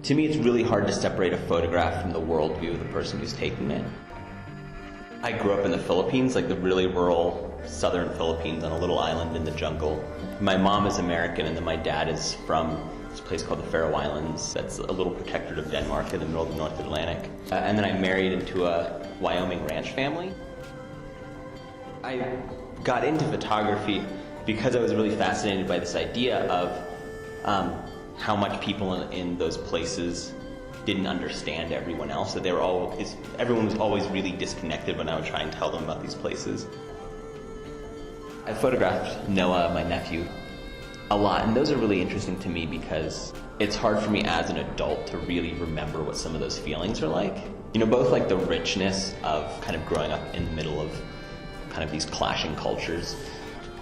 To me, it's really hard to separate a photograph from the worldview of the person who's taking it. I grew up in the Philippines, like the really rural southern Philippines on a little island in the jungle. My mom is American and then my dad is from this place called the Faroe Islands. That's a little protectorate of Denmark in the middle of the North Atlantic. And then I married into a Wyoming ranch family. I got into photography because I was really fascinated by this idea of how much people in those places didn't understand everyone else, that everyone was always really disconnected when I would try and tell them about these places. I photographed Noah, my nephew, a lot, and those are really interesting to me because it's hard for me as an adult to really remember what some of those feelings are like. You know, both like the richness of kind of growing up in the middle of kind of these clashing cultures,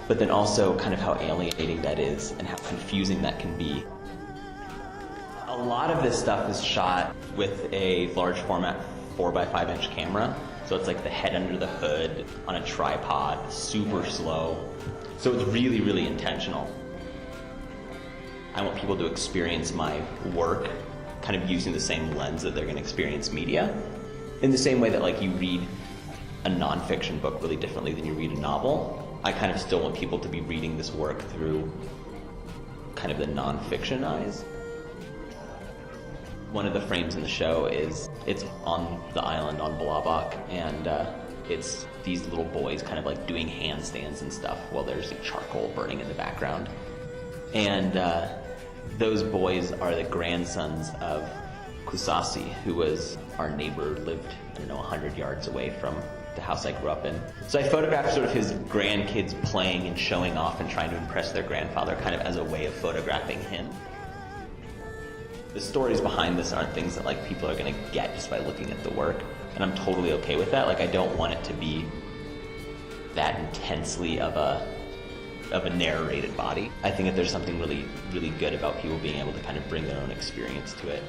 but then also kind of how alienating that is and how confusing that can be. A lot of this stuff is shot with a large format 4x5 inch camera. So it's like the head under the hood on a tripod, super slow. So it's really, really intentional. I want people to experience my work kind of using the same lens that they're going to experience media. In the same way that like you read a nonfiction book really differently than you read a novel, I kind of still want people to be reading this work through kind of the nonfiction eyes. One of the frames in the show it's on the island on Balabak, and it's these little boys kind of like doing handstands and stuff while there's like charcoal burning in the background. And those boys are the grandsons of Kusasi, who was our neighbor, lived, 100 yards away from the house I grew up in. So I photographed sort of his grandkids playing and showing off and trying to impress their grandfather kind of as a way of photographing him. The stories behind this aren't things that like people are going to get just by looking at the work, and I'm totally okay with that. Like I don't want it to be that intensely of a narrated body. I think that there's something really, really good about people being able to kind of bring their own experience to it.